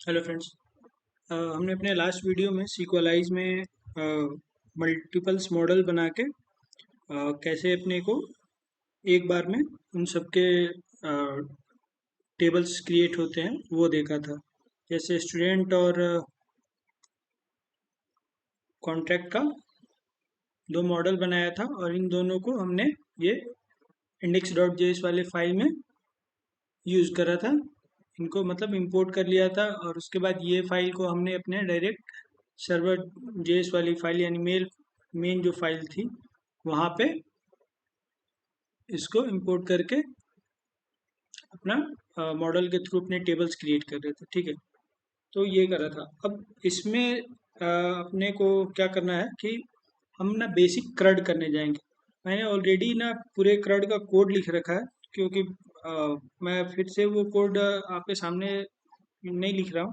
Hello friends. हमने अपने last video में सीक्वलाइज में मल्टीपल्स मॉडल बना के कैसे अपने को एक बार में उन सबके टेबल्स क्रिएट होते हैं वो देखा था। जैसे स्टूडेंट और कॉन्ट्रैक्ट का दो मॉडल बनाया था और इन दोनों को हमने ये index.js वाले फाइल में यूज़ करा था। इनको मतलब इंपोर्ट कर लिया था और उसके बाद ये फाइल को हमने अपने डायरेक्ट सर्वर जेएस वाली फाइल यानी मेन जो फाइल थी वहाँ पे इसको इंपोर्ट करके अपना मॉडल के थ्रू अपने टेबल्स क्रिएट कर रहे थे। ठीक है, तो ये करा था। अब इसमें अपने को क्या करना है कि हम ना बेसिक क्रड करने जाएंगे। मैंने ऑलरेडी ना पूरे क्रड का कोड लिख रखा है, क्योंकि मैं फिर से वो कोड आपके सामने नहीं लिख रहा हूँ,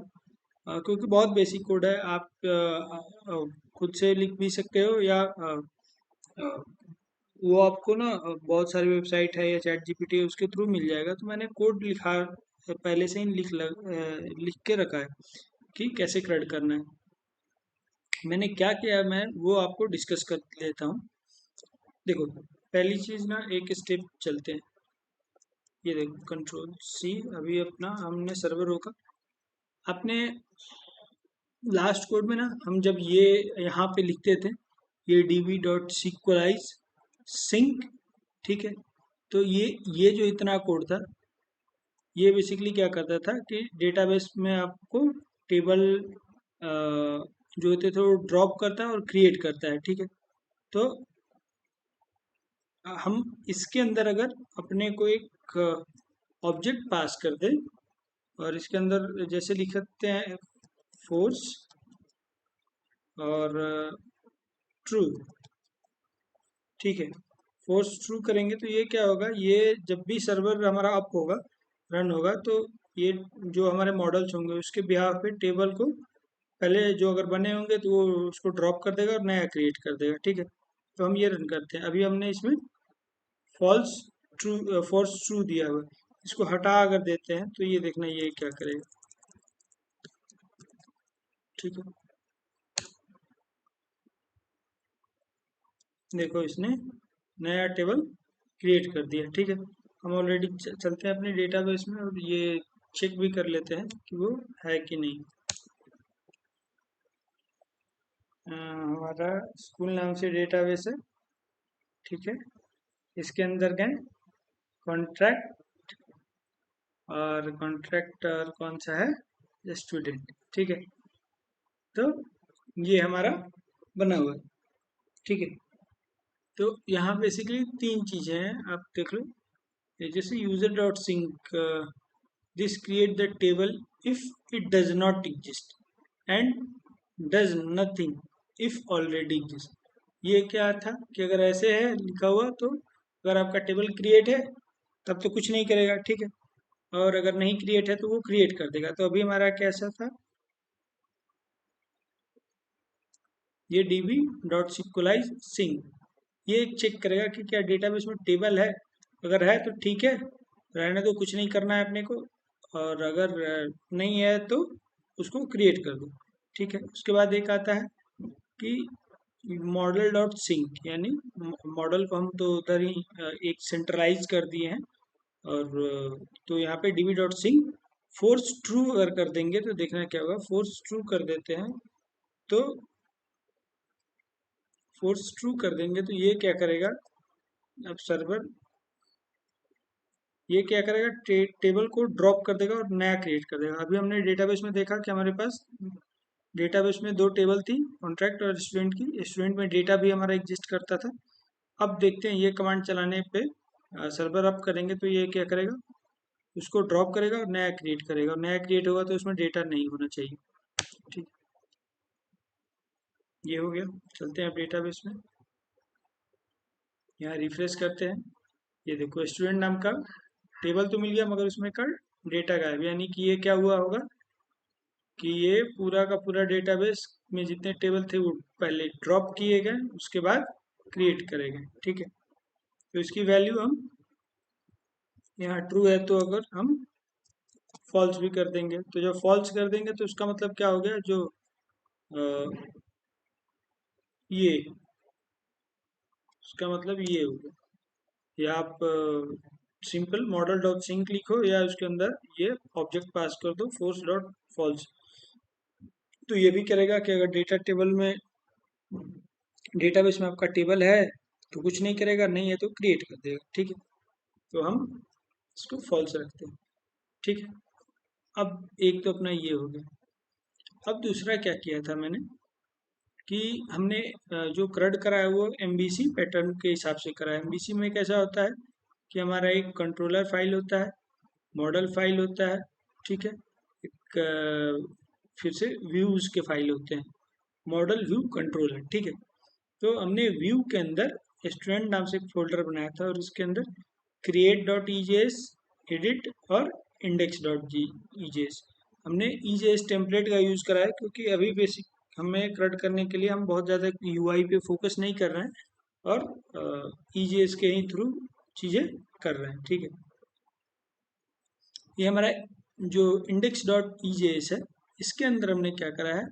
क्योंकि बहुत बेसिक कोड है। आप खुद से लिख भी सकते हो या अ, वो आपको ना बहुत सारी वेबसाइट है या चैट जीपीटी है उसके थ्रू मिल जाएगा। तो मैंने कोड लिखा पहले से ही लिख के रखा है कि कैसे क्रड करना है। मैंने क्या किया मैं वो आपको डिस्कस कर लेता हूँ। देखो, पहली चीज़ ना एक स्टेप चलते हैं। ये देखो कंट्रोल सी, अभी अपना हमने सर्वर रोका। अपने लास्ट कोड में ना हम जब ये यहाँ पे लिखते थे ये db.sequelize sync, ठीक है, तो ये जो इतना कोड था ये बेसिकली क्या करता था कि डेटाबेस में आपको टेबल जो होते थे वो ड्रॉप करता है और क्रिएट करता है। ठीक है, तो हम इसके अंदर अगर अपने को एक ऑब्जेक्ट पास कर दें और इसके अंदर जैसे लिखते हैं फोर्स और ट्रू, ठीक है, फोर्स ट्रू करेंगे तो ये क्या होगा, ये जब भी सर्वर हमारा अप होगा रन होगा तो ये जो हमारे मॉडल्स होंगे उसके बिहाफ पे टेबल को पहले जो अगर बने होंगे तो वो उसको ड्रॉप कर देगा और नया क्रिएट कर देगा। ठीक है, तो हम ये रन करते हैं। अभी हमने इसमें फॉल्स ट्रू फॉल्स ट्रू दिया हुआ है, इसको हटा अगर देते हैं तो ये देखना ये क्या करेगा। ठीक है, देखो इसने नया टेबल क्रिएट कर दिया। ठीक है, हम ऑलरेडी चलते हैं अपने डेटाबेस में और ये चेक भी कर लेते हैं कि वो है कि नहीं। हमारा स्कूल नाम से डेटाबेस है। ठीक है, इसके अंदर गए कॉन्ट्रैक्ट और कॉन्ट्रैक्टर कौन सा है, स्टूडेंट। ठीक है, तो ये हमारा बना हुआ है। ठीक है, तो यहाँ बेसिकली तीन चीजें हैं, आप देख लो। ये जैसे user dot sync, this create the table if it does not exist and does nothing if already exist। ये क्या था कि अगर ऐसे है लिखा हुआ तो अगर आपका टेबल क्रिएट है तब तो कुछ नहीं करेगा। ठीक है, और अगर नहीं क्रिएट है तो वो क्रिएट कर देगा। तो अभी हमारा कैसा था, ये db डॉट सिक्वलाइज सिंग, ये चेक करेगा कि क्या डेटाबेस में टेबल है। अगर है तो ठीक है, रहने दो, कुछ नहीं करना है अपने को। और अगर नहीं है तो उसको क्रिएट कर दो। ठीक है, उसके बाद एक आता है कि मॉडल डॉट सिंक, यानी मॉडल को हम तो उधर ही एक सेंट्रलाइज कर दिए हैं। और तो यहाँ पे db dot sync force true अगर कर देंगे तो देखना क्या होगा। फोर्स ट्रू कर देते हैं तो फोर्स ट्रू कर देंगे तो ये क्या करेगा, अब सर्वर ये क्या करेगा, टेबल को ड्रॉप कर देगा और नया क्रिएट कर देगा। अभी हमने डेटाबेस में देखा कि हमारे पास डेटाबेस में दो टेबल थी, कॉन्ट्रैक्ट और स्टूडेंट की। स्टूडेंट में डेटा भी हमारा एग्जिस्ट करता था। अब देखते हैं ये कमांड चलाने पे सर्वर अप करेंगे तो ये क्या करेगा, उसको ड्रॉप करेगा और नया क्रिएट करेगा। और नया क्रिएट होगा तो उसमें डेटा नहीं होना चाहिए। ठीक, ये हो गया। चलते हैं अब डेटाबेस में, यहाँ रिफ्रेश करते हैं। ये देखो स्टूडेंट नाम का टेबल तो मिल गया मगर उसमें का डेटा गायब, यानी कि ये क्या हुआ होगा कि ये पूरा का पूरा डेटाबेस में जितने टेबल थे वो पहले ड्रॉप किए गए उसके बाद क्रिएट करे गए। ठीक है, तो इसकी वैल्यू हम यहाँ ट्रू है तो अगर हम फॉल्स भी कर देंगे। तो जब फॉल्स कर देंगे तो उसका मतलब क्या हो गया, जो ये उसका मतलब ये हो गया, या आप सिंपल मॉडल डॉट सिंक लिखो या उसके अंदर ये ऑब्जेक्ट पास कर दो फोर्स डॉट फॉल्स। तो ये भी करेगा कि अगर डेटाबेस में आपका टेबल है तो कुछ नहीं करेगा, नहीं है तो क्रिएट कर देगा। ठीक है, तो हम इसको फॉल्स रखते हैं। ठीक है, अब एक तो अपना ये हो गया। अब दूसरा क्या किया था मैंने कि हमने जो क्रड करा है वो एमबीसी पैटर्न के हिसाब से करा है। एमबीसी में कैसा होता है कि हमारा एक कंट्रोलर फाइल होता है, मॉडल फाइल होता है, ठीक है, एक फिर से व्यूज के फाइल होते हैं, मॉडल व्यू कंट्रोलर। ठीक है, तो हमने व्यू के अंदर स्टूडेंट नाम से एक फोल्डर बनाया था और इसके अंदर क्रिएट डॉट ईजेएस, एडिट और इंडेक्स डॉट ईजेएस, हमने ईजेएस टेम्पलेट का यूज़ करा है क्योंकि अभी बेसिक हमें क्रड करने के लिए हम बहुत ज़्यादा यूआई पे फोकस नहीं कर रहे हैं और ईजेएस के ही थ्रू चीज़ें कर रहे हैं। ठीक है, ये हमारा जो इंडेक्स डॉट ईजेएस है, इसके अंदर हमने क्या करा है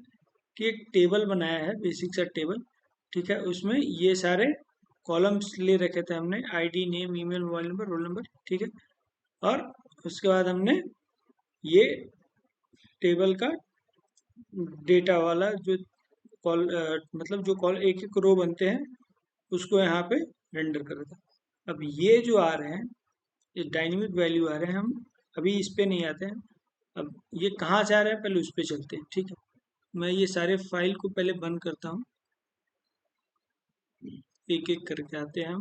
कि एक टेबल बनाया है, बेसिक सा टेबल। ठीक है, उसमें ये सारे कॉलम्स ले रखे थे हमने, ID, name, email, mobile number, roll number. ठीक है, और उसके बाद हमने ये टेबल का डेटा वाला जो कॉल मतलब जो कॉल एक एक रो बनते हैं उसको यहाँ पे रेंडर कर रहा था। अब ये जो आ रहे हैं, ये डायनेमिक वैल्यू आ रहे हैं, हम अभी इस पे नहीं आते हैं। अब ये कहाँ से आ रहे हैं पहले उस पे चलते हैं। ठीक है, मैं ये सारे फाइल को पहले बंद करता हूँ, एक एक करके आते हैं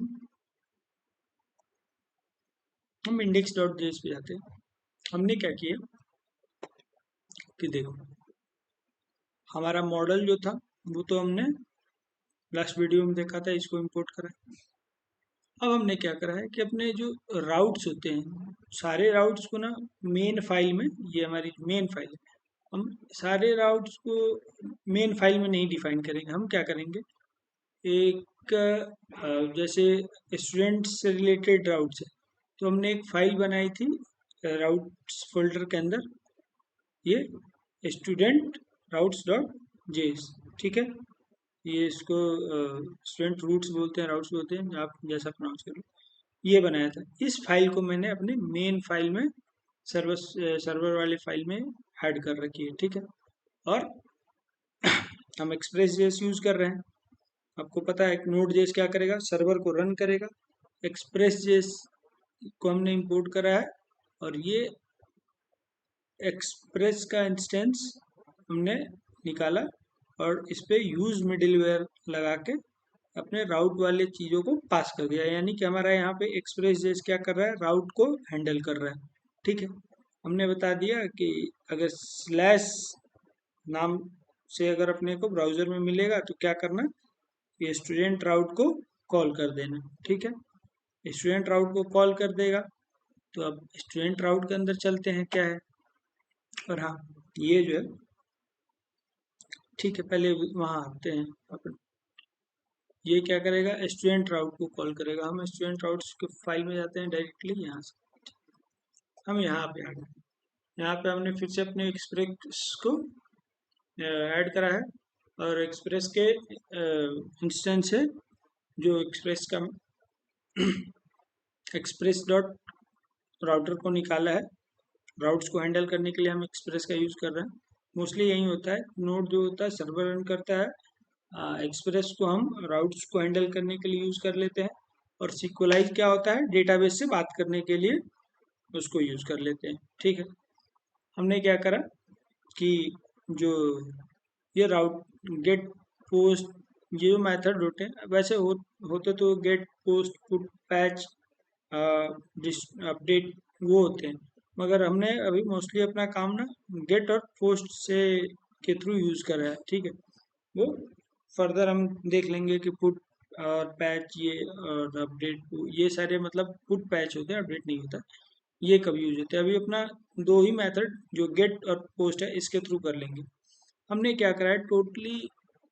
हम इंडेक्स डॉट जेएस पे जाते हैं। हमने क्या किया कि देखो, हमारा मॉडल जो था वो तो हमने लास्ट वीडियो में देखा था, इसको इंपोर्ट करा। अब हमने क्या करा है कि अपने जो राउट्स होते हैं, सारे राउट्स को ना मेन फाइल में, ये हमारी मेन फाइल है, हम सारे राउट्स को मेन फाइल में नहीं डिफाइन करेंगे। हम क्या करेंगे, एक जैसे स्टूडेंट्स से रिलेटेड राउट्स है तो हमने एक फाइल बनाई थी राउट्स फोल्डर के अंदर, ये स्टूडेंट राउट्स डॉट जेएस। ठीक है, ये इसको स्टूडेंट रूट्स बोलते हैं, राउट्स बोलते हैं, आप जैसा प्रोनाउंस करो। ये बनाया था, इस फाइल को मैंने अपने मेन फाइल में सर्वर वाले फाइल में ऐड कर रखी है। ठीक है, और हम एक्सप्रेस जेएस यूज़ कर रहे हैं। आपको पता है नोड जेएस क्या करेगा, सर्वर को रन करेगा। एक्सप्रेस जेएस को हमने इंपोर्ट करा है और ये एक्सप्रेस का इंस्टेंस हमने निकाला और इस पे यूज मिडिलवेयर लगा के अपने राउट वाले चीज़ों को पास कर दिया। यानी कि हमारा यहाँ पे एक्सप्रेस जेएस क्या कर रहा है, राउट को हैंडल कर रहा है। ठीक है, हमने बता दिया कि अगर स्लैश नाम से अगर अपने को ब्राउज़र में मिलेगा तो क्या करना, ये स्टूडेंट राउट को कॉल कर देना। ठीक है, स्टूडेंट राउट को कॉल कर देगा। तो अब स्टूडेंट राउट के अंदर चलते हैं क्या है, और हाँ ये जो है, ठीक है, पहले वहाँ आते हैं अपन। ये क्या करेगा, स्टूडेंट राउट को कॉल करेगा। हम स्टूडेंट राउट के फाइल में जाते हैं डायरेक्टली, यहाँ से हम यहाँ पे आ गए। यहाँ पे हमने फिर से अपने एक्सप्रेस को ऐड करा है और एक्सप्रेस के इंस्टेंस है जो एक्सप्रेस का एक्सप्रेस डॉट राउटर को निकाला है। राउट्स को हैंडल करने के लिए हम एक्सप्रेस का यूज़ कर रहे हैं। मोस्टली यही होता है, नोड जो होता है सर्वर रन करता है, एक्सप्रेस को हम राउट्स को हैंडल करने के लिए यूज़ कर लेते हैं, और सिक्वलाइज क्या होता है, डेटाबेस से बात करने के लिए उसको यूज़ कर लेते हैं। ठीक है, हमने क्या करा कि जो ये राउट गेट पोस्ट, ये जो मैथड होते हैं वैसे होते तो get post put patch update वो होते हैं, मगर हमने अभी मोस्टली अपना काम ना गेट और पोस्ट से के थ्रू यूज़ करा है। ठीक है, वो फर्दर हम देख लेंगे कि पुट और पैच ये और अपडेट, ये सारे मतलब पुट पैच होते हैं, अपडेट नहीं होता, ये कभी यूज होते हैं। अभी अपना दो ही मेथड जो गेट और पोस्ट है इसके थ्रू कर लेंगे। हमने क्या करा है, टोटली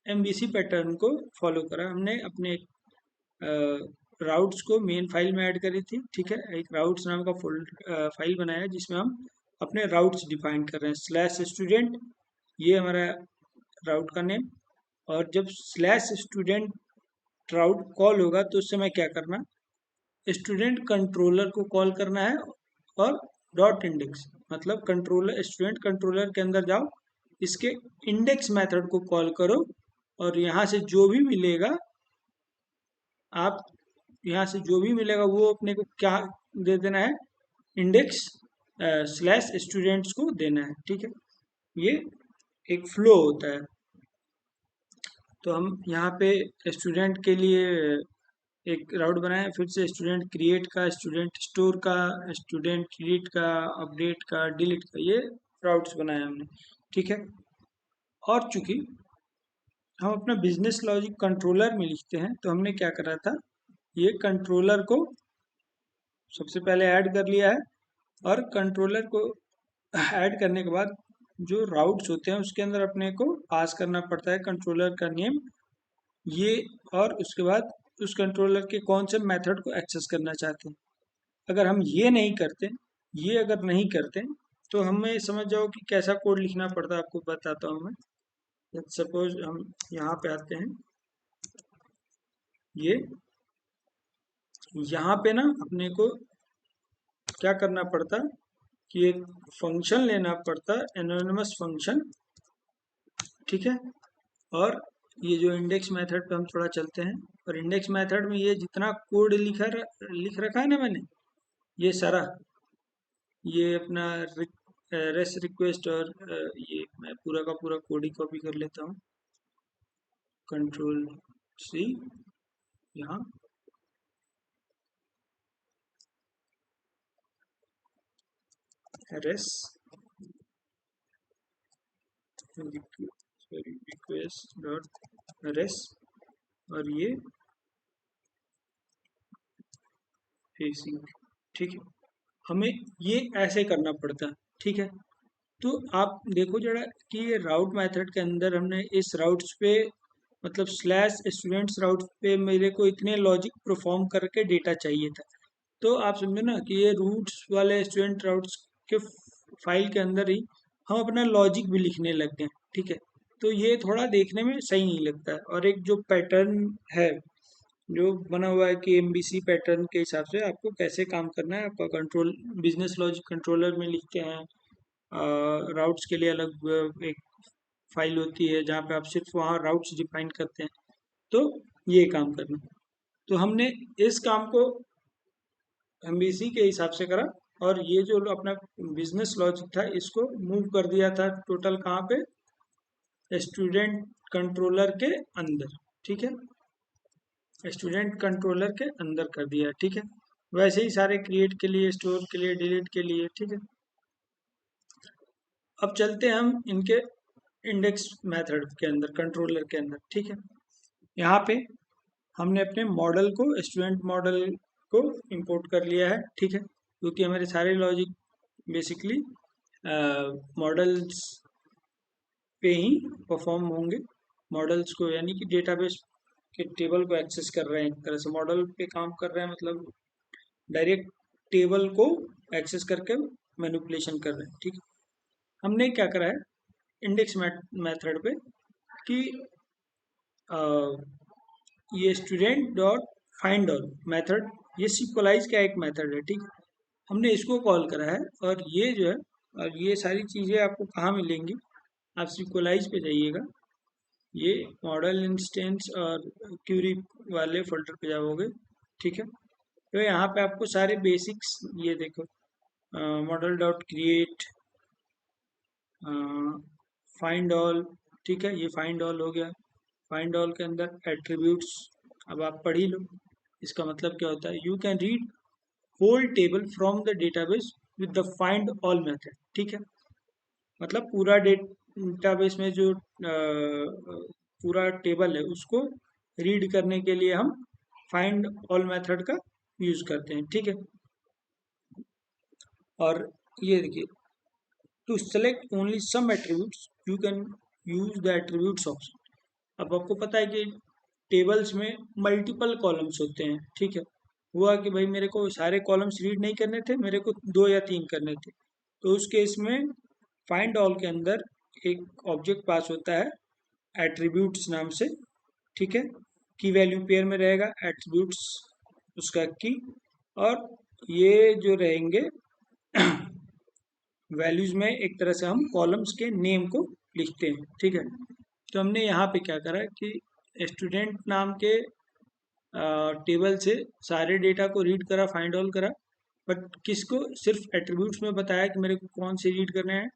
एमबीसी पैटर्न को फॉलो करा। हमने अपने राउट्स को मेन फाइल में ऐड करी थी। ठीक है, एक राउट्स नाम का फाइल बनाया जिसमें हम अपने राउट्स डिफाइन कर रहे हैं। स्लैश स्टूडेंट, ये हमारा राउट का नेम, और जब स्लैश स्टूडेंट राउट कॉल होगा तो उस समय क्या करना, स्टूडेंट कंट्रोलर को कॉल करना है, और डॉट इंडेक्स मतलब कंट्रोलर, स्टूडेंट कंट्रोलर के अंदर जाओ, इसके इंडेक्स मेथड को कॉल करो, और यहाँ से जो भी मिलेगा, आप यहाँ से जो भी मिलेगा वो अपने को क्या दे देना है, इंडेक्स स्लैश स्टूडेंट्स को देना है। ठीक है, ये एक फ्लो होता है। तो हम यहाँ पे स्टूडेंट के लिए एक राउट बनाए, फिर से स्टूडेंट क्रिएट का, स्टूडेंट स्टोर का, स्टूडेंट डिलीट का, अपडेट का, डिलीट का, ये राउट्स बनाए हमने। ठीक है, और चूंकि हम अपना बिजनेस लॉजिक कंट्रोलर में लिखते हैं, तो हमने क्या करा था, ये कंट्रोलर को सबसे पहले ऐड कर लिया है, और कंट्रोलर को ऐड करने के बाद जो राउट्स होते हैं उसके अंदर अपने को पास करना पड़ता है कंट्रोलर का नेम, ये, और उसके बाद उस कंट्रोलर के कौन से मेथड को एक्सेस करना चाहते हैं। अगर हम ये नहीं करते, ये अगर नहीं करते, तो हमें समझ जाओ कि कैसा कोड लिखना पड़ता है, आपको बताता हूँ मैं। सपोज हम यहाँ पे आते हैं, ये यहाँ पे ना अपने को क्या करना पड़ता, कि एक फंक्शन लेना पड़ता, एनोनिमस फंक्शन। ठीक है, और ये जो इंडेक्स मेथड पे हम थोड़ा चलते हैं, और इंडेक्स मेथड में ये जितना कोड लिख रखा है ना मैंने, ये सारा, ये अपना रेस रिक्वेस्ट, और ये मैं पूरा का पूरा कोड ही कॉपी कर लेता हूँ, कंट्रोल सी, यहाँ रेस रिक्वेस्ट डॉट रेस, और ये फेसिंग। ठीक है, हमें ये ऐसे करना पड़ता है। ठीक है, तो आप देखो जरा कि ये राउट मेथड के अंदर हमने इस राउट्स पे, मतलब स्लैश स्टूडेंट्स राउट पे मेरे को इतने लॉजिक परफॉर्म करके डेटा चाहिए था। तो आप समझो ना कि ये रूट्स वाले स्टूडेंट राउट्स के फाइल के अंदर ही हम अपना लॉजिक भी लिखने लग गए। ठीक है, तो ये थोड़ा देखने में सही नहीं लगता है। और एक जो पैटर्न है जो बना हुआ है कि एमबीसी पैटर्न के हिसाब से आपको कैसे काम करना है, आपका कंट्रोल बिजनेस लॉजिक कंट्रोलर में लिखते हैं, राउट्स के लिए अलग एक फाइल होती है जहाँ पे आप सिर्फ वहाँ राउट्स डिफाइन करते हैं। तो ये काम करना, तो हमने इस काम को एमबीसी के हिसाब से करा, और ये जो अपना बिजनेस लॉजिक था इसको मूव कर दिया था टोटल कहाँ पे, स्टूडेंट कंट्रोलर के अंदर। ठीक है, स्टूडेंट कंट्रोलर के अंदर कर दिया। ठीक है, वैसे ही सारे क्रिएट के लिए, स्टोर के लिए, डिलीट के लिए। ठीक है, अब चलते हैं हम इनके इंडेक्स मेथड के अंदर, कंट्रोलर के अंदर। ठीक है, यहाँ पे हमने अपने मॉडल को, स्टूडेंट मॉडल को इंपोर्ट कर लिया है। ठीक है, क्योंकि हमारे सारे लॉजिक बेसिकली मॉडल्स पे ही परफॉर्म होंगे। मॉडल्स को यानी कि डेटाबेस के टेबल को एक्सेस कर रहे हैं, एक तरह से मॉडल पे काम कर रहे हैं, मतलब डायरेक्ट टेबल को एक्सेस करके मैनिपुलेशन कर रहे हैं। ठीक है, हमने क्या करा है इंडेक्स मेथड पे कि ये student dot find all method, ये सिक्वलाइज का एक मेथड है। ठीक है, हमने इसको कॉल करा है, और ये जो है, और ये सारी चीज़ें आपको कहाँ मिलेंगी, आप सिक्वलाइज पे जाइएगा, ये मॉडल इंस्टेंस और क्यूरी वाले फोल्डर पे जाओगे। ठीक है, तो यहाँ पे आपको सारे बेसिक्स, ये देखो, model dot create, find all. ठीक है, ये फाइंड ऑल हो गया। फाइंड ऑल के अंदर एट्रीब्यूट्स, अब आप पढ़ ही लो इसका मतलब क्या होता है। You can read whole table from the database with the find all method. ठीक है, मतलब पूरा डेटाबेस में जो पूरा टेबल है उसको रीड करने के लिए हम फाइंड ऑल मेथड का यूज करते हैं। ठीक है, और ये देखिए, to select only some attributes you can use the attributes option. अब आपको पता है कि टेबल्स में मल्टीपल कॉलम्स होते हैं। ठीक है, हुआ कि भाई मेरे को सारे कॉलम्स रीड नहीं करने थे, मेरे को 2 या 3 करने थे, तो उस केस में फाइंड ऑल के अंदर एक ऑब्जेक्ट पास होता है एट्रीब्यूट्स नाम से, ठीक है। की वैल्यू पेयर में रहेगा, एट्रीब्यूट्स उसका की, और ये जो रहेंगे वैल्यूज में एक तरह से हम कॉलम्स के नेम को लिखते हैं, ठीक है। तो हमने यहाँ पे क्या करा कि स्टूडेंट नाम के टेबल से सारे डेटा को रीड करा, फाइंड ऑल करा, बट किसको, सिर्फ एट्रीब्यूट्स में बताया कि मेरे को कौन से रीड करने हैं,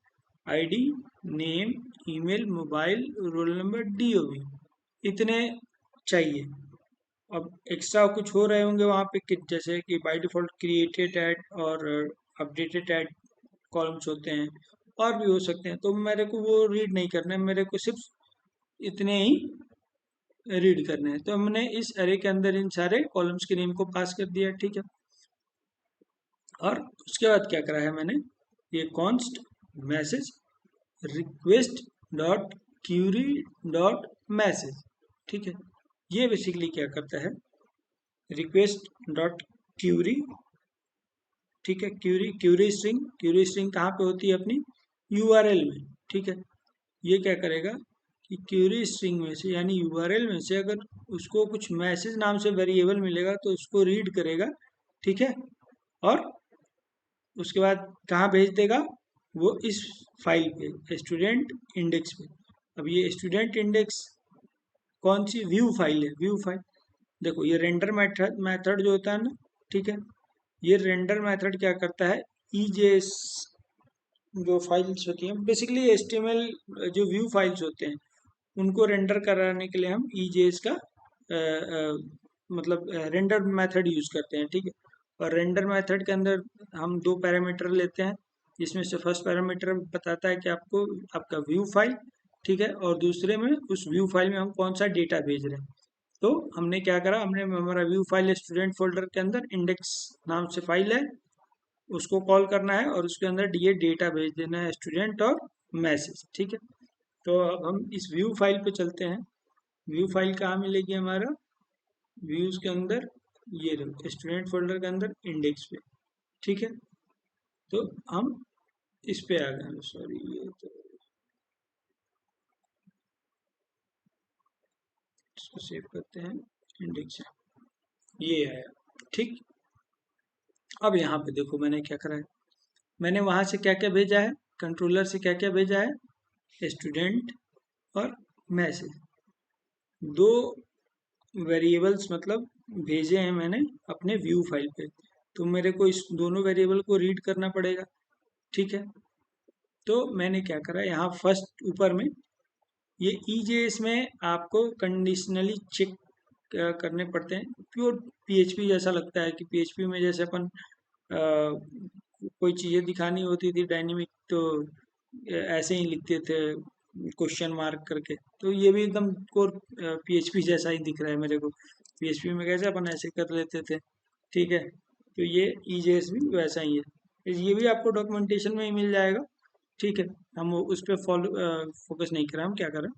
ID, name, email, mobile, roll number, DOB, इतने चाहिए। अब एक्स्ट्रा कुछ हो रहे होंगे वहाँ पे कि जैसे कि बाय डिफॉल्ट क्रिएटेड ऐड और अपडेटेड ऐड कॉलम्स होते हैं, और भी हो सकते हैं, तो मेरे को वो रीड नहीं करना है, मेरे को सिर्फ इतने ही रीड करने हैं। तो हमने इस अरे के अंदर इन सारे कॉलम्स के नेम को पास कर दिया, ठीक है। और उसके बाद क्या करा है मैंने, ये const message request dot Curie dot message, ठीक है। ये बेसिकली क्या करता है, रिक्वेस्ट डॉट क्यूरी, ठीक है। क्यूरी स्ट्रिंग कहाँ पे होती है, अपनी यूआरएल में, ठीक है। ये क्या करेगा कि क्यूरी स्ट्रिंग में से यानी यूआरएल में से अगर उसको कुछ मैसेज नाम से वेरिएबल मिलेगा तो उसको रीड करेगा, ठीक है। और उसके बाद कहाँ भेज देगा, वो इस फाइल पे स्टूडेंट इंडेक्स पे। अब ये स्टूडेंट इंडेक्स कौन सी व्यू फाइल है, व्यू फाइल। देखो ये रेंडर मेथड जो होता है ना, ठीक है, ये रेंडर मेथड क्या करता है, ईजेएस जो फाइल्स होती हैं, बेसिकली एचटीएमएल जो व्यू फाइल्स होते हैं उनको रेंडर कराने के लिए हम ईजेएस का मतलब रेंडर मेथड यूज करते हैं, ठीक है। और रेंडर मेथड के अंदर हम दो पैरामीटर लेते हैं, जिसमें से फर्स्ट पैरामीटर बताता है कि आपको आपका व्यू फाइल, ठीक है, और दूसरे में उस व्यू फाइल में हम कौन सा डेटा भेज रहे हैं। तो हमने क्या करा, हमने हमारा व्यू फाइल स्टूडेंट फोल्डर के अंदर इंडेक्स नाम से फाइल है, उसको कॉल करना है और उसके अंदर ये डेटा भेज देना है, स्टूडेंट और मैसेज, ठीक है। तो अब हम इस व्यू फाइल पे चलते हैं। व्यू फाइल कहाँ मिलेगी, हमारा व्यूज के अंदर, ये स्टूडेंट फोल्डर के अंदर इंडेक्स पे, ठीक है। तो हम इस पे आ गए, सॉरी ये तो इसको सेव करते हैं, इंडेक्स ये आया, ठीक। अब यहाँ पे देखो मैंने क्या करा है, मैंने वहां से क्या क्या भेजा है, कंट्रोलर से क्या क्या भेजा है, स्टूडेंट और मैसेज, दो वेरिएबल्स मतलब भेजे हैं मैंने अपने व्यू फाइल पे। तो मेरे को इस दोनों वेरिएबल को रीड करना पड़ेगा, ठीक है। तो मैंने क्या करा, यहाँ फर्स्ट ऊपर में ये ईजेएस में आपको कंडीशनली चेक करने पड़ते हैं, प्योर पीएचपी जैसा लगता है कि पीएचपी में जैसे अपन कोई चीज़ें दिखानी होती थी डायनेमिक, तो ऐसे ही लिखते थे क्वेश्चन मार्क करके। तो ये भी एकदम कोर पीएचपी जैसा ही दिख रहा है मेरे को, पीएचपी में कैसे अपन ऐसे कर लेते थे, ठीक है। तो ये ईजेएस भी वैसा ही है, ये भी आपको डॉक्यूमेंटेशन में ही मिल जाएगा, ठीक है। हम उस पर फॉलो फोकस नहीं कर रहे, हम क्या करें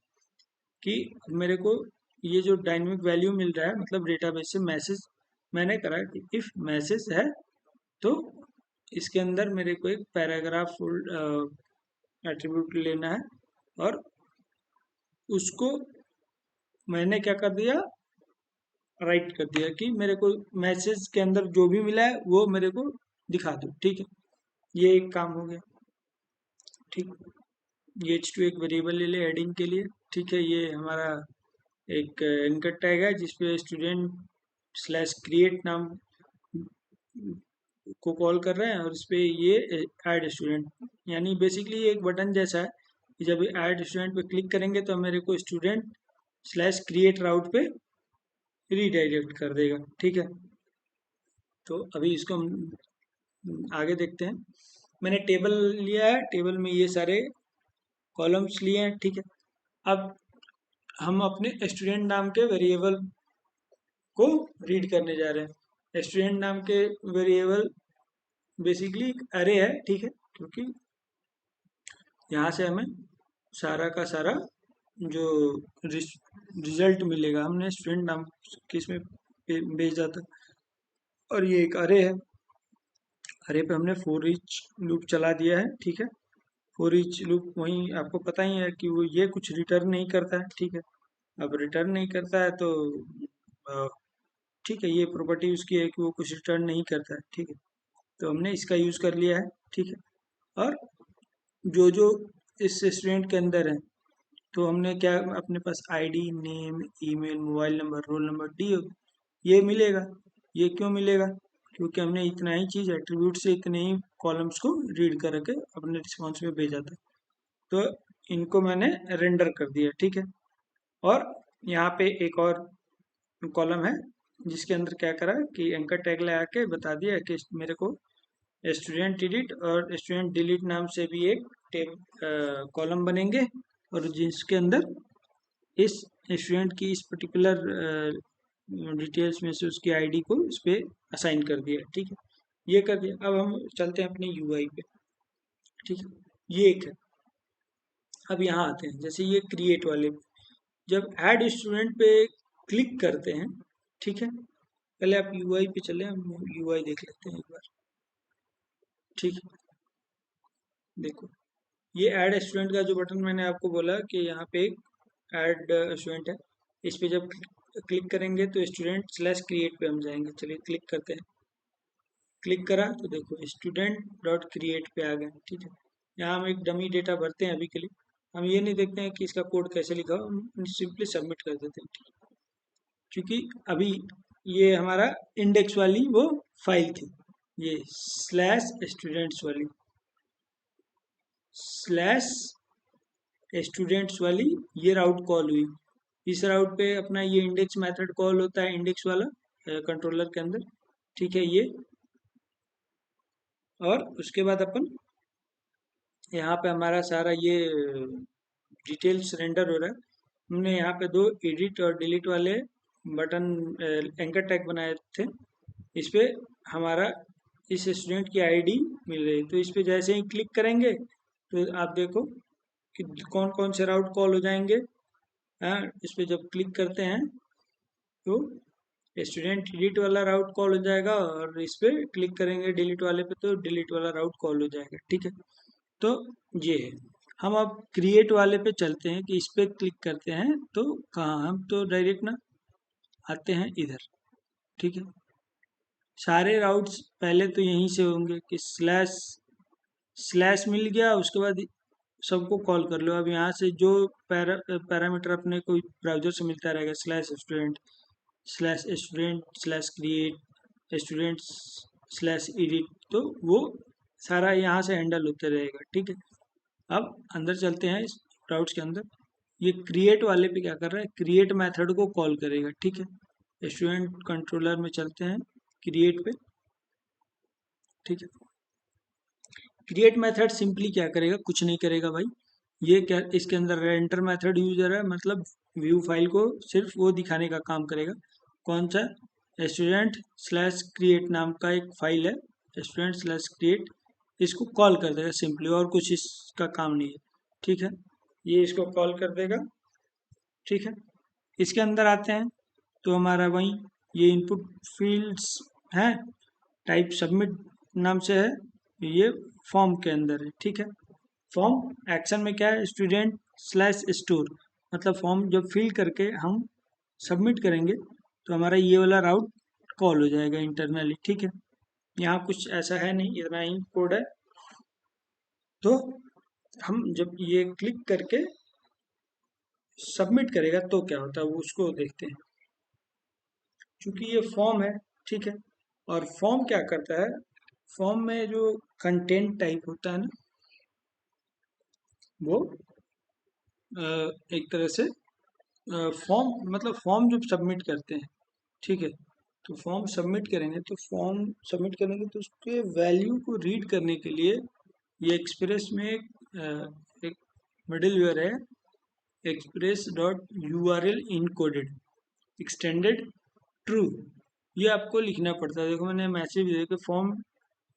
कि मेरे को ये जो डायनेमिक वैल्यू मिल रहा है मतलब डेटाबेस से मैसेज, मैंने करा कि इफ मैसेज है तो इसके अंदर मेरे को एक पैराग्राफ एट्रीब्यूट लेना है, और उसको मैंने क्या कर दिया, राइट कर दिया कि मेरे को मैसेज के अंदर जो भी मिला है वो मेरे को दिखा दो, ठीक है। ये एक काम हो गया, ठीक। ये H2 एक वेरिएबल ले ले हेडिंग के लिए, ठीक है। ये हमारा एक इनकट टैग है जिसपे स्टूडेंट स्लैश क्रिएट नाम को कॉल कर रहे हैं, और इस पे ये ऐड स्टूडेंट, यानी बेसिकली ये एक बटन जैसा है कि जब ऐड स्टूडेंट पे क्लिक करेंगे तो मेरे को स्टूडेंट स्लैश क्रिएट राउट पे रीडायरेक्ट कर देगा, ठीक है। तो अभी इसको हम आगे देखते हैं। मैंने टेबल लिया है, टेबल में ये सारे कॉलम्स लिए हैं, ठीक है। अब हम अपने स्टूडेंट नाम के वेरिएबल को रीड करने जा रहे हैं। स्टूडेंट नाम के वेरिएबल बेसिकली एक अरे है, ठीक है, क्योंकि यहाँ से हमें सारा का सारा जो रिजल्ट मिलेगा हमने स्टूडेंट नाम किस में भेजा था, और ये एक अरे है। अरे पे हमने फोर ईच लूप चला दिया है, ठीक है। फोर ईच लूप वहीं आपको पता ही है कि वो ये कुछ रिटर्न नहीं करता है, ठीक है। अब रिटर्न नहीं करता है तो अ, ठीक है, ये प्रॉपर्टी उसकी है कि वो कुछ रिटर्न नहीं करता है, ठीक है। तो हमने इसका यूज़ कर लिया है, ठीक है। और जो जो इस स्टूडेंट के अंदर है, तो हमने क्या अपने पास ID, name, email, mobile number, roll number D, ये मिलेगा। ये क्यों मिलेगा? क्योंकि हमने इतना ही चीज़ एट्रीब्यूट से इतने ही कॉलम्स को रीड करके अपने रिस्पॉन्स में भेजा था। तो इनको मैंने रेंडर कर दिया, ठीक है। और यहाँ पे एक और कॉलम है जिसके अंदर क्या करा कि एंकर टैग लगा के बता दिया कि मेरे को स्टूडेंट एडिट और स्टूडेंट डिलीट नाम से भी एक टेब कॉलम बनेंगे, और जिसके अंदर इस स्टूडेंट की इस पर्टिकुलर डिटेल्स में से उसकी आईडी को इस पे असाइन कर दिया, ठीक है। ये कर दिया। अब हम चलते हैं अपने यूआई पे, ठीक है। ये एक है। अब यहाँ आते हैं, जैसे ये क्रिएट वाले पे, जब ऐड स्टूडेंट पे क्लिक करते हैं, ठीक है। पहले आप यूआई पे चले, हम यूआई देख लेते हैं एक बार, ठीक है। देखो, ये ऐड स्टूडेंट का जो बटन मैंने आपको बोला कि यहाँ पे एक ऐड स्टूडेंट है, इस पे जब क्लिक करेंगे तो स्टूडेंट स्लैश क्रिएट पे हम जाएंगे। चलिए क्लिक करते हैं। क्लिक करा तो देखो स्टूडेंट डॉट क्रिएट पे आ गए, ठीक है। यहाँ हम एक डमी डेटा भरते हैं अभी के लिए। हम ये नहीं देखते हैं कि इसका कोड कैसे लिखा हो, हम सिंपली सबमिट कर देते हैं, ठीक है। क्योंकि अभी ये हमारा इंडेक्स वाली वो फाइल थी, ये स्लैश स्टूडेंट्स वाली, स्लैश स्टूडेंट्स वाली ये राउट कॉल हुई। इस राउट पे अपना ये इंडेक्स मेथड कॉल होता है, इंडेक्स वाला कंट्रोलर के अंदर, ठीक है ये। और उसके बाद अपन यहाँ पे हमारा सारा ये डिटेल्स रेंडर हो रहा है। हमने यहाँ पे दो एडिट और डिलीट वाले बटन एंकर टैग बनाए थे। इस पे हमारा इस स्टूडेंट की आईडी मिल रही है, तो इस पे जैसे ही क्लिक करेंगे तो आप देखो कि कौन कौन से राउट कॉल हो जाएंगे। हाँ, इस पे जब क्लिक करते हैं तो स्टूडेंट डिलीट वाला राउट कॉल हो जाएगा, और इस पे क्लिक करेंगे डिलीट वाले पे तो डिलीट वाला राउट कॉल हो जाएगा, ठीक है। तो ये है। हम अब क्रिएट वाले पे चलते हैं कि इस पे क्लिक करते हैं तो कहाँ, हम तो डायरेक्ट ना आते हैं इधर, ठीक है। सारे राउट्स पहले तो यहीं से होंगे कि स्लैश स्लैश मिल गया, उसके बाद सबको कॉल कर लो। अब यहाँ से जो पैरामीटर अपने को ब्राउजर से मिलता रहेगा, slash student slash create student slash edit, तो वो सारा यहाँ से हैंडल होते रहेगा, ठीक है। अब अंदर चलते हैं इस राउट्स के अंदर। ये क्रिएट वाले पे क्या कर रहा है, क्रिएट मेथड को कॉल करेगा, ठीक है। स्टूडेंट कंट्रोलर में चलते हैं, क्रिएट पे, ठीक है। क्रिएट मेथड सिंपली क्या करेगा, कुछ नहीं करेगा भाई। ये क्या, इसके अंदर रेंडर मेथड यूजर है, मतलब व्यू फाइल को सिर्फ वो दिखाने का काम करेगा। कौन सा, स्टूडेंट स्लैश क्रिएट नाम का एक फाइल है, स्टूडेंट स्लैश क्रिएट, इसको कॉल कर देगा सिंपली, और कुछ इसका काम नहीं है, ठीक है। ये इसको कॉल कर देगा, ठीक है। इसके अंदर आते हैं तो हमारा वही ये इनपुट फील्ड्स हैं, टाइप सबमिट नाम से है, ये फॉर्म के अंदर है, ठीक है। फॉर्म एक्शन में क्या है, स्टूडेंट स्लैश स्टोर, मतलब फॉर्म जब फिल करके हम सबमिट करेंगे तो हमारा ये वाला राउट कॉल हो जाएगा इंटरनली, ठीक है। यहाँ कुछ ऐसा है नहीं, इतना ही कोड है। तो हम जब ये क्लिक करके सबमिट करेगा तो क्या होता है वो उसको देखते हैं। क्योंकि ये फॉर्म है, ठीक है। और फॉर्म क्या करता है, फॉर्म में जो कंटेंट टाइप होता है ना, वो एक तरह से फॉर्म, मतलब फॉर्म जब सबमिट करते हैं, ठीक है, तो फॉर्म सबमिट करेंगे तो फॉर्म सबमिट करेंगे तो उसके वैल्यू को रीड करने के लिए ये एक्सप्रेस में एक मिडिलवेयर है, express dot U R L encoded extended true, ये आपको लिखना पड़ता है। देखो मैंने मैसेज दिया कि फॉर्म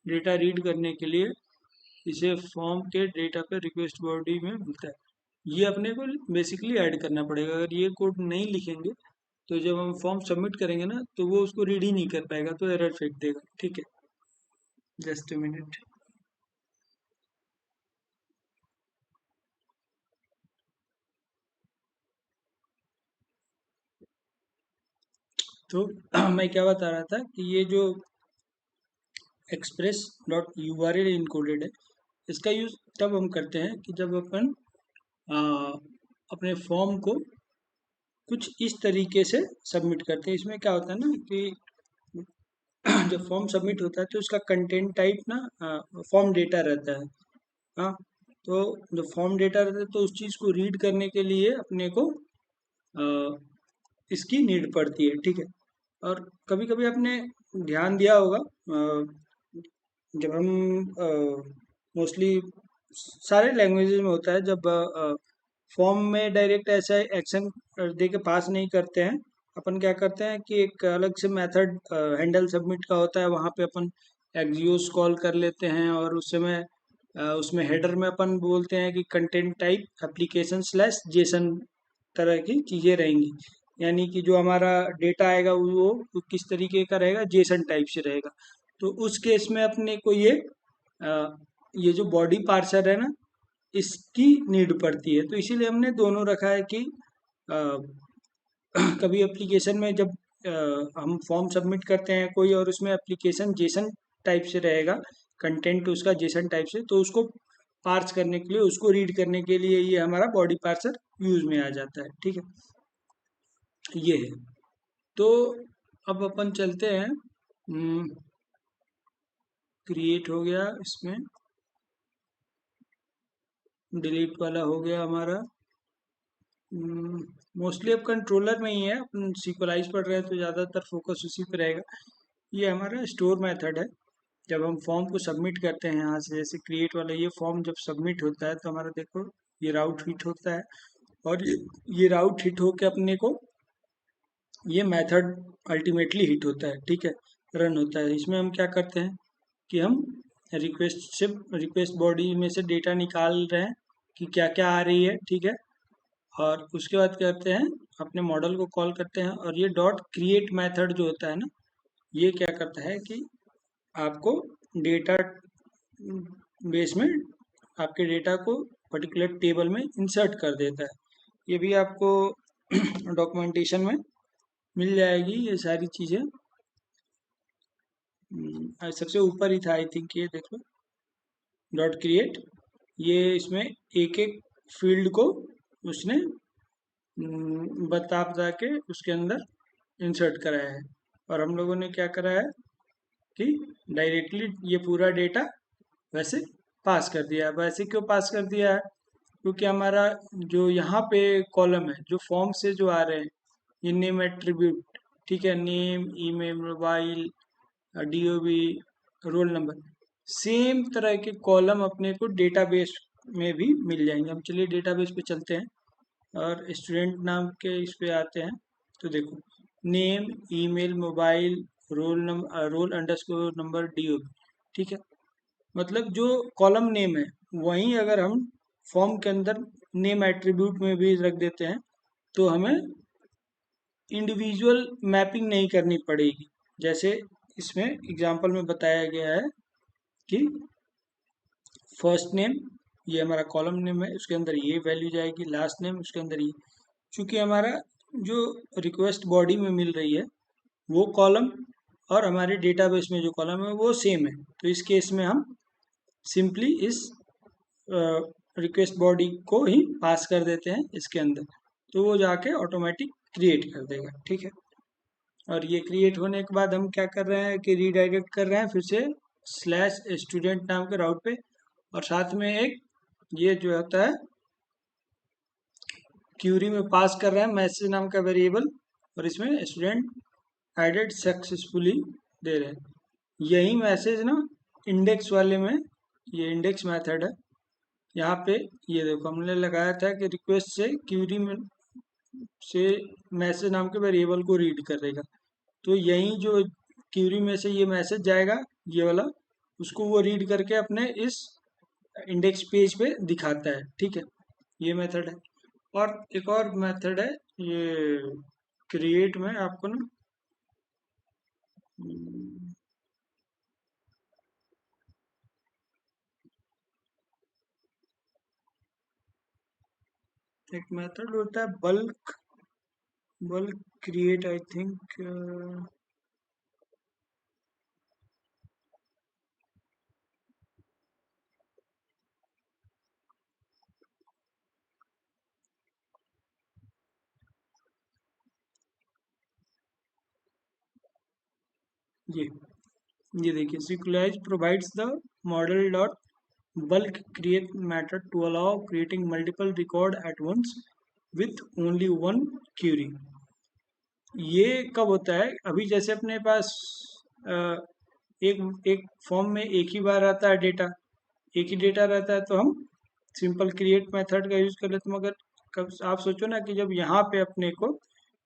डेटा रीड करने के लिए इसे फॉर्म के डेटा पे रिक्वेस्ट बॉडी में मिलता है, ये अपने को बेसिकली ऐड करना पड़ेगा। अगर ये कोड नहीं लिखेंगे तो जब हम फॉर्म सबमिट करेंगे ना तो वो उसको रीड ही नहीं कर पाएगा, तो एरर फेंक देगा, ठीक है। Just a minute. तो मैं क्या बता रहा था कि ये जो express dot U R L encoded है, इसका यूज़ तब हम करते हैं कि जब अपन आ, अपने फॉर्म को कुछ इस तरीके से सबमिट करते हैं। इसमें क्या होता है ना कि जब फॉर्म सबमिट होता है तो उसका कंटेंट टाइप ना फॉर्म डेटा रहता है। हाँ, तो जब फॉर्म डेटा रहता है तो उस चीज़ को रीड करने के लिए अपने को अ, इसकी नीड पड़ती है, ठीक है। और कभी कभी आपने ध्यान दिया होगा, जब हम मोस्टली सारे लैंग्वेजेस में होता है, जब फॉर्म में डायरेक्ट ऐसा एक्शन दे के पास नहीं करते हैं। अपन क्या करते हैं कि एक अलग से मेथड हैंडल सबमिट का होता है, वहाँ पे अपन एक्सियोस कॉल कर लेते हैं, और उस समय उसमें हेडर में अपन बोलते हैं कि content type application slash Jason तरह की चीज़ें रहेंगी। यानी कि जो हमारा डेटा आएगा वो किस तरीके का रहेगा, जेसन टाइप से रहेगा। तो उस केस में अपने को अ, ये जो बॉडी पार्सर है ना, इसकी नीड पड़ती है। तो इसीलिए हमने दोनों रखा है कि अ, कभी एप्लीकेशन में जब हम फॉर्म सबमिट करते हैं कोई, और उसमें एप्लीकेशन जेसन टाइप से रहेगा, कंटेंट उसका जेसन टाइप से, तो उसको पार्स करने के लिए, उसको रीड करने के लिए ये हमारा बॉडी पार्सर यूज में आ जाता है, ठीक है। ये है। तो अब अपन चलते हैं, क्रिएट हो गया, इसमें डिलीट वाला हो गया हमारा। मोस्टली अब कंट्रोलर में ही है, अपन सिक्वलाइज पढ़ रहे हैं तो ज़्यादातर फोकस उसी पे रहेगा। ये हमारा स्टोर मेथड है। जब हम फॉर्म को सबमिट करते हैं यहाँ से, जैसे क्रिएट वाला ये फॉर्म जब सबमिट होता है तो हमारा देखो ये राउट हिट होता है, और ये राउट हिट होके अपने को ये मेथड अल्टीमेटली हिट होता है, ठीक है, रन होता है। इसमें हम क्या करते हैं कि हम रिक्वेस्ट बॉडी में से डेटा निकाल रहे हैं कि क्या क्या आ रही है, ठीक है। और उसके बाद क्या करते हैं, अपने मॉडल को कॉल करते हैं, और ये डॉट क्रिएट मेथड जो होता है ना, ये क्या करता है कि आपको डेटा बेस में आपके डेटा को पर्टिकुलर टेबल में इंसर्ट कर देता है। ये भी आपको डॉक्यूमेंटेशन में मिल जाएगी ये सारी चीज़ें। सबसे ऊपर ही था आई थिंक, ये देखो डॉट क्रिएट, ये इसमें एक एक फील्ड को उसने बता बता के उसके अंदर इंसर्ट कराया है। और हम लोगों ने क्या करा है कि डायरेक्टली ये पूरा डेटा वैसे पास कर दिया है। वैसे क्यों पास कर दिया है, क्योंकि हमारा जो यहाँ पे कॉलम है, जो फॉर्म से जो आ रहे हैं, ये नेम एट्रीब्यूट, ठीक है, name, email, mobile, DOB, roll number, same तरह के कॉलम अपने को डेटाबेस में भी मिल जाएंगे। हम चलिए डेटाबेस पे चलते हैं और स्टूडेंट नाम के इस पे आते हैं। तो देखो name, email, mobile, role underscore number, DOB, ठीक है। मतलब जो कॉलम नेम है, वहीं अगर हम फॉर्म के अंदर नेम एट्रीब्यूट में भी रख देते हैं तो हमें इंडिविजुअल मैपिंग नहीं करनी पड़ेगी। जैसे इसमें एग्जांपल में बताया गया है कि फर्स्ट नेम, ये हमारा कॉलम नेम है, उसके अंदर ये वैल्यू जाएगी, लास्ट नेम उसके अंदर ये। चूंकि हमारा जो रिक्वेस्ट बॉडी में मिल रही है वो कॉलम, और हमारे डेटाबेस में जो कॉलम है वो सेम है, तो इस केस में हम सिंपली इस रिक्वेस्ट बॉडी को ही पास कर देते हैं इसके अंदर, तो वो जाके ऑटोमेटिक क्रिएट कर देगा, ठीक है। और ये क्रिएट होने के बाद हम क्या कर रहे हैं कि रीडायरेक्ट कर रहे हैं फिर से स्लैश स्टूडेंट नाम के राउट पे, और साथ में एक ये जो होता है क्यूरी में पास कर रहे हैं मैसेज नाम का वेरिएबल, और इसमें स्टूडेंट एडेड सक्सेसफुली दे रहे हैं। यही मैसेज ना इंडेक्स वाले में, ये इंडेक्स मेथड है, यहाँ पे ये देखो हमने लगाया था कि रिक्वेस्ट से क्यूरी में से मैसेज नाम के वेरिएबल को रीड करेगा। तो यही जो क्यूरी में से ये मैसेज जाएगा, ये वाला, उसको वो रीड करके अपने इस इंडेक्स पेज पे दिखाता है, ठीक है। ये मेथड है। और एक और मेथड है ये क्रिएट में, आपको ना एक मेथड होता है bulk bulk create, I think. ये ये देखिए, Sequelize provides the model dot bulk create method to allow creating multiple record at once with only one query। ये कब होता है? अभी जैसे अपने पास अ, एक एक फॉर्म में एक ही बार आता है डेटा, एक ही डेटा रहता है, तो हम सिंपल क्रिएट मेथड का यूज कर लेते हैं। मगर कब आप सोचो ना कि जब यहाँ पे अपने को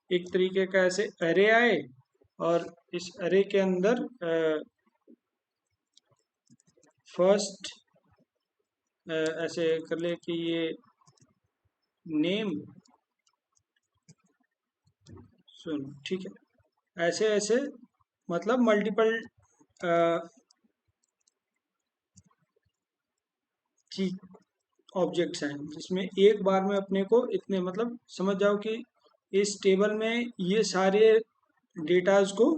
एक तरीके का ऐसे अरे आए, और इस अरे के अंदर फर्स्ट ऐसे कर ले कि ये नेम सुन, ठीक है, ऐसे ऐसे मतलब मल्टीपल चीज ऑब्जेक्ट्स हैं, जिसमें एक बार में अपने को इतने, मतलब समझ जाओ कि इस टेबल में ये सारे डेटाज को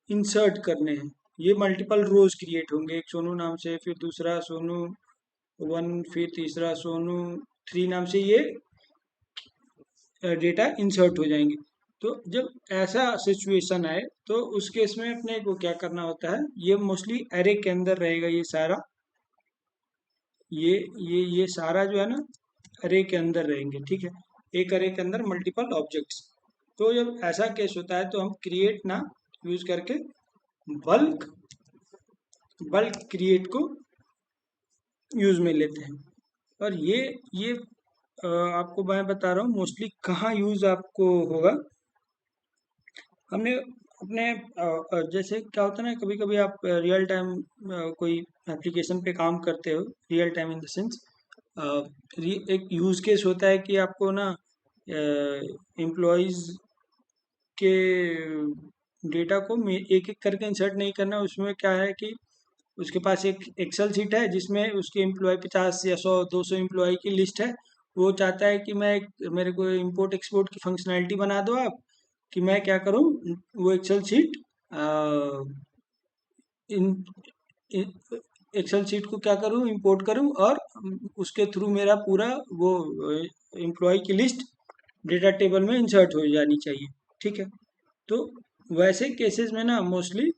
इंसर्ट करने हैं। ये मल्टीपल रोज क्रिएट होंगे, एक सोनू नाम से, फिर दूसरा सोनू वन, फिर तीसरा सोनू थ्री नाम से ये डेटा इंसर्ट हो जाएंगे। तो जब ऐसा सिचुएशन आए तो उस केस में अपने को क्या करना होता है, ये मोस्टली एरे के अंदर रहेगा ये सारा, ये सारा जो है ना अरे के अंदर रहेंगे, ठीक है। एक अरे के अंदर मल्टीपल ऑब्जेक्ट्स। तो जब ऐसा केस होता है तो हम क्रिएट ना यूज करके बल्क बल्क क्रिएट को यूज में लेते हैं। और ये आपको मैं बता रहा हूँ मोस्टली कहाँ यूज आपको होगा। हमने अपने जैसे क्या होता है ना, कभी कभी आप रियल टाइम कोई एप्लीकेशन पे काम करते हो, real time in the sense एक यूज केस होता है कि आपको ना एम्प्लॉयज के डेटा को एक एक करके इंसर्ट नहीं करना। उसमें क्या है कि उसके पास एक एक्सेल शीट है जिसमें उसके एम्प्लॉय 50 या 100 200 एम्प्लॉय की लिस्ट है। वो चाहता है कि मेरे को इंपोर्ट एक्सपोर्ट की फंक्शनैलिटी बना दो आप, कि मैं क्या करूं, वो एक्सेल शीट इन एक्सेल शीट को क्या करूं, इंपोर्ट करूं, और उसके थ्रू मेरा पूरा वो एम्प्लॉय की लिस्ट डेटा टेबल में इंसर्ट हो जानी चाहिए, ठीक है। तो वैसे केसेस में ना मोस्टली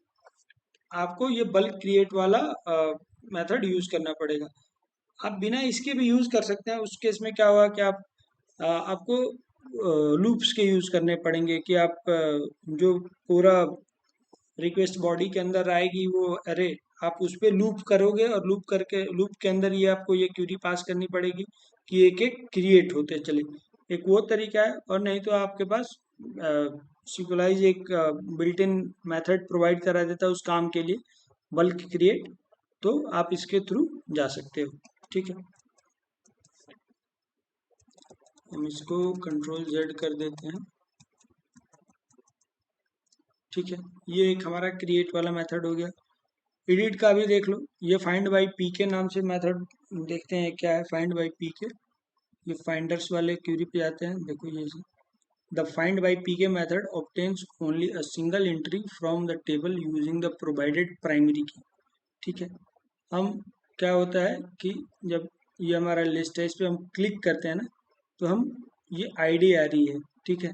आपको ये बल्क क्रिएट वाला मेथड यूज करना पड़ेगा। आप बिना इसके भी यूज कर सकते हैं। उस केस में क्या हुआ कि आपको लूप्स के यूज करने पड़ेंगे, कि आप जो पूरा रिक्वेस्ट बॉडी के अंदर आएगी वो अरे, आप उस पर लूप करोगे, और लूप के अंदर ये आपको ये क्यूरी पास करनी पड़ेगी कि एक एक क्रिएट होते चले। एक वो तरीका है। और नहीं तो आपके पास सिक्वलाइज एक बिल्ट इन मेथड प्रोवाइड करा देता है उस काम के लिए, बल्क क्रिएट। तो आप इसके थ्रू जा सकते हो, ठीक है। हम इसको कंट्रोल जेड कर देते हैं, ठीक है। ये एक हमारा क्रिएट वाला मेथड हो गया। एडिट का भी देख लो, ये फाइंड बाई पी के नाम से मेथड, देखते हैं क्या है फाइंड बाई पी के। ये फाइंडर्स वाले क्यूरी पे आते हैं, देखो ये द फाइंड बाई पी के method obtains only a single entry from the table using the provided primary की, ठीक है। हम क्या होता है कि जब ये हमारा लिस्ट है, इस पर हम क्लिक करते हैं ना, तो हम ये आईडी आ रही है, ठीक है,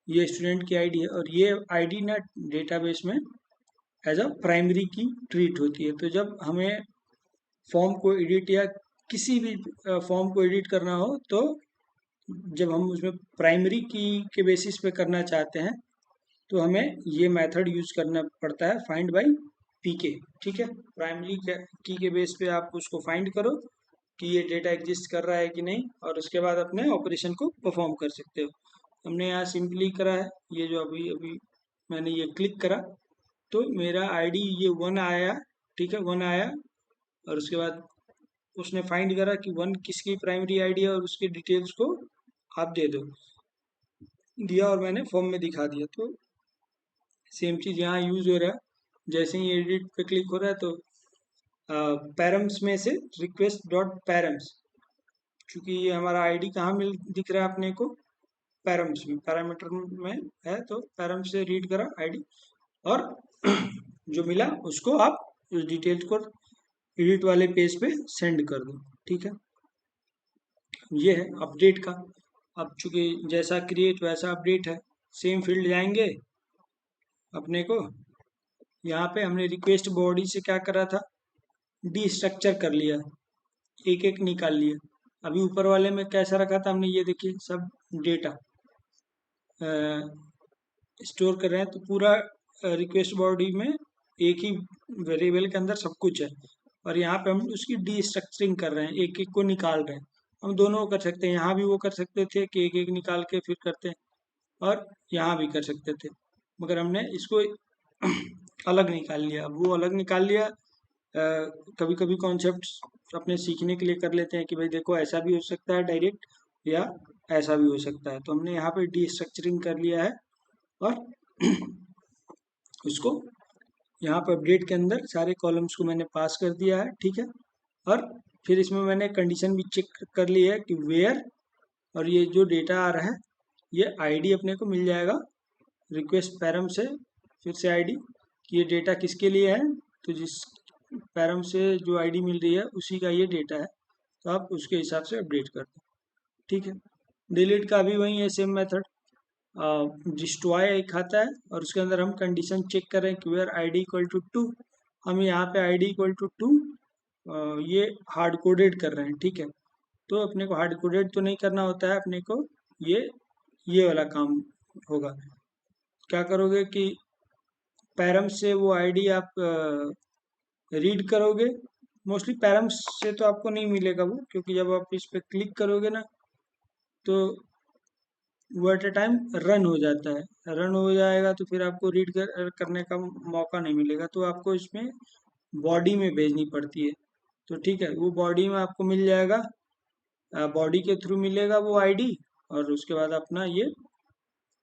ये स्टूडेंट की आईडी है, और ये आईडी ना डेटाबेस में एज अ प्राइमरी की ट्रीट होती है। तो जब हमें फॉर्म को एडिट या किसी भी फॉर्म को एडिट करना हो, तो जब हम उसमें प्राइमरी की के बेसिस पे करना चाहते हैं, तो हमें ये मेथड यूज करना पड़ता है, फाइंड बाय पीके, ठीक है। प्राइमरी की के बेस पे आप उसको फाइंड करो कि ये डेटा एग्जिस्ट कर रहा है कि नहीं, और उसके बाद अपने ऑपरेशन को परफॉर्म कर सकते हो। हमने यहाँ सिंपली करा है, ये जो अभी अभी मैंने ये क्लिक करा, तो मेरा आईडी ये वन आया, ठीक है, वन आया। और उसके बाद उसने फाइंड करा कि वन किसकी प्राइमरी आईडी है, और उसके डिटेल्स को आप दे दो, दिया, और मैंने फॉर्म में दिखा दिया। तो सेम चीज़ यहाँ यूज हो रहा है। जैसे ही एडिट पे क्लिक हो रहा है, तो पैरम्स में से रिक्वेस्ट डॉट पैरम्स, क्योंकि ये हमारा आईडी कहाँ मिल दिख रहा है अपने को, पैरम्स में, पैरामीटर में है, तो पैरम से रीड करा आईडी, और जो मिला उसको आप उस डिटेल्स को एडिट वाले पेज पे सेंड कर दो। ठीक है, ये है अपडेट का। अब चूंकि जैसा क्रिएट वैसा अपडेट है, सेम फील्ड जाएंगे अपने को। यहाँ पे हमने रिक्वेस्ट बॉडी से क्या करा था, डी स्ट्रक्चर कर लिया, एक एक निकाल लिया। अभी ऊपर वाले में कैसा रखा था हमने, ये देखिए सब डेटा स्टोर कर रहे हैं, तो पूरा रिक्वेस्ट बॉडी में एक ही वेरिएबल के अंदर सब कुछ है, और यहाँ पे हम उसकी डी स्ट्रक्चरिंग कर रहे हैं, एक एक को निकाल रहे हैं। हम दोनों को कर सकते हैं, यहाँ भी वो कर सकते थे कि एक एक निकाल के फिर करते हैं, और यहाँ भी कर सकते थे, मगर हमने इसको अलग निकाल लिया। अब वो अलग निकाल लिया, कभी कभी कॉन्सेप्ट अपने सीखने के लिए कर लेते हैं कि भाई देखो ऐसा भी हो सकता है डायरेक्ट, या ऐसा भी हो सकता है, तो हमने यहाँ पे डी स्ट्रक्चरिंग कर लिया है, और उसको यहाँ पर अपडेट के अंदर सारे कॉलम्स को मैंने पास कर दिया है। ठीक है, और फिर इसमें मैंने कंडीशन भी चेक कर ली है कि वेयर, और ये जो डेटा आ रहा है ये आईडी अपने को मिल जाएगा रिक्वेस्ट पैरम से, फिर से आईडी कि ये डेटा किसके लिए है, तो जिस पैरम से जो आईडी मिल रही है उसी का ये डेटा है, तो आप उसके हिसाब से अपडेट कर दो। ठीक है, डिलीट का भी वही है, सेम मेथड। डिस्ट्रॉय एक आता है, और उसके अंदर हम कंडीशन चेक करें कि वेयर आईडी इक्वल टू 2, हम यहाँ पे आईडी इक्वल टू 2 ये हार्ड कोडेड कर रहे हैं। ठीक है, तो अपने को हार्ड कोडेड तो नहीं करना होता है, अपने को ये वाला काम होगा। क्या करोगे कि पैरम से वो आईडी आप रीड करोगे, मोस्टली पैरम से तो आपको नहीं मिलेगा वो, क्योंकि जब आप इस पर क्लिक करोगे ना, तो वो एट ए टाइम रन हो जाता है, रन हो जाएगा तो फिर आपको करने का मौका नहीं मिलेगा, तो आपको इसमें बॉडी में भेजनी पड़ती है। तो ठीक है, वो बॉडी में आपको मिल जाएगा, बॉडी के थ्रू मिलेगा वो आईडी, और उसके बाद अपना ये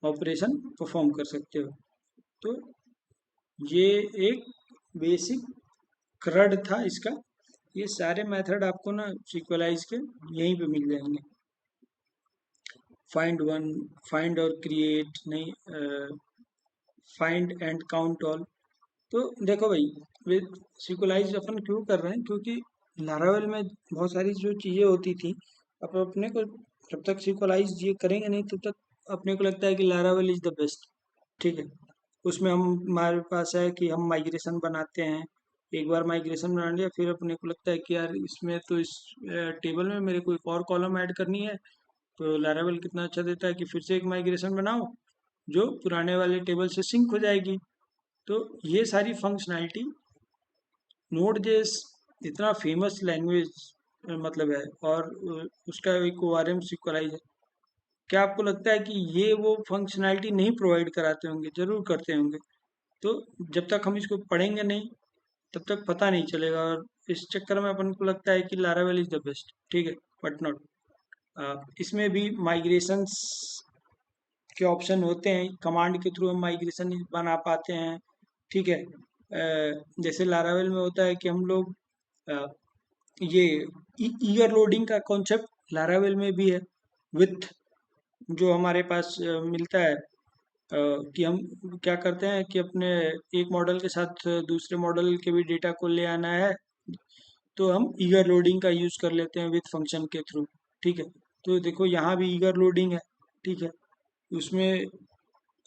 ऑपरेशन परफॉर्म कर सकते हो। तो ये एक बेसिक क्रड था इसका। ये सारे मेथड आपको ना सिक्वलाइज के यहीं पे मिल जाएंगे, फाइंड वन, फाइंड और क्रिएट नहीं, फाइंड एंड काउंट ऑल। तो देखो भाई, वे सिक्वलाइज अपन क्यों कर रहे हैं, क्योंकि लारावेल में बहुत सारी जो चीज़ें होती थी, अब अपने को जब तक सिक्वलाइज ये करेंगे नहीं तब तक अपने को लगता है कि लारावेल इज द बेस्ट। ठीक है, उसमें हम हमारे पास है कि हम माइग्रेशन बनाते हैं, एक बार माइग्रेशन बना लिया, फिर अपने को लगता है कि यार इसमें तो इस टेबल में मेरे को एक और कॉलम ऐड करनी है, तो लारावेल कितना अच्छा देता है कि फिर से एक माइग्रेशन बनाओ जो पुराने वाले टेबल से सिंक हो जाएगी। तो ये सारी फंक्शनैलिटी नोड जेएस इतना फेमस लैंग्वेज मतलब है, और उसका एक ओआरएम सिक्वलाइज है। क्या आपको लगता है कि ये वो फंक्शनैलिटी नहीं प्रोवाइड कराते होंगे? जरूर करते होंगे। तो जब तक हम इसको पढ़ेंगे नहीं तब तक पता नहीं चलेगा, और इस चक्कर में अपन को लगता है कि लारावेल इज द बेस्ट। ठीक है, बट नॉट। इसमें भी माइग्रेशंस के ऑप्शन होते हैं, कमांड के थ्रू हम माइग्रेशन बना पाते हैं। ठीक है, जैसे लारावेल में होता है कि हम लोग अ, ये ईगर लोडिंग का कॉन्सेप्ट लारावेल में भी है, विथ जो हमारे पास मिलता है, कि हम क्या करते हैं कि अपने एक मॉडल के साथ दूसरे मॉडल के भी डेटा को ले आना है, तो हम ईगर लोडिंग का यूज़ कर लेते हैं विथ फंक्शन के थ्रू। ठीक है, तो देखो यहाँ भी ईगर लोडिंग है। ठीक है, उसमें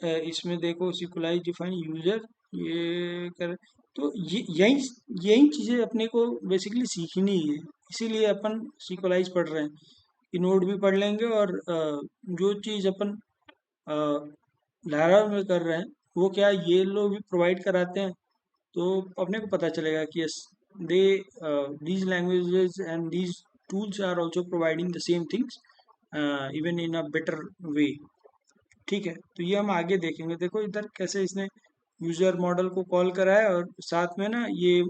इसमें देखो सिक्वलाइज डिफाइन यूजर, ये कर, तो ये यही यही चीज़ें अपने को बेसिकली सीखनी है, इसीलिए अपन सिक्वलाइज पढ़ रहे हैं कि नोड भी पढ़ लेंगे, और जो चीज़ अपन धारा में कर रहे हैं वो क्या ये लोग भी प्रोवाइड कराते हैं, तो अपने को पता चलेगा कि yes they these languages and these tools are also providing the same things even in a better way. ठीक है, तो ये हम आगे देखेंगे। देखो इधर कैसे इसने यूजर मॉडल को कॉल करा है, और साथ में ना ये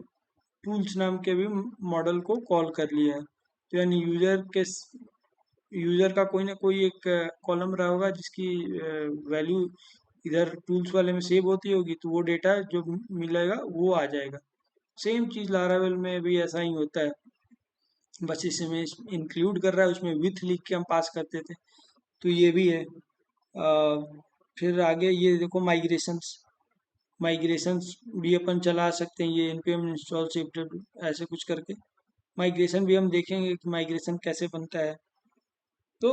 टूल्स नाम के भी मॉडल को कॉल कर लिया है, तो यानी यूजर का कोई ना कोई एक कॉलम रहा होगा जिसकी वैल्यू इधर टूल्स वाले में सेव होती होगी, तो वो डेटा जो मिलेगा वो आ जाएगा। सेम चीज़ लारावेल में भी ऐसा ही होता है। बस इसमें इंक्लूड कर रहा है, उसमें विथ लिख के हम पास करते थे। तो ये भी है। फिर आगे ये देखो, माइग्रेशंस। माइग्रेशंस भी अपन चला सकते हैं, ये npm इंस्टॉल शिफ्ट ऐसे कुछ करके माइग्रेशन भी हम देखेंगे कि माइग्रेशन कैसे बनता है। तो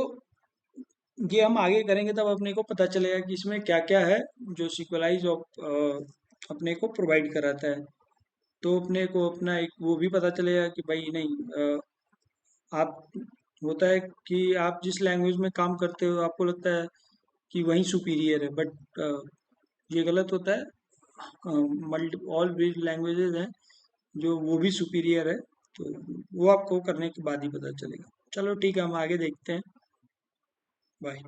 ये हम आगे करेंगे तब अपने को पता चलेगा कि इसमें क्या क्या है जो सिक्वलाइज अपने को प्रोवाइड कराता है। तो अपने को अपना एक वो भी पता चलेगा कि भाई नहीं, आप होता है कि आप जिस लैंग्वेज में काम करते हो आपको लगता है कि वही सुपीरियर है, बट ये गलत होता है। मल्टी ऑल भी लैंग्वेजेस हैं जो वो भी सुपीरियर है। तो वो आपको करने के बाद ही पता चलेगा। चलो ठीक है, हम आगे देखते हैं। बाय।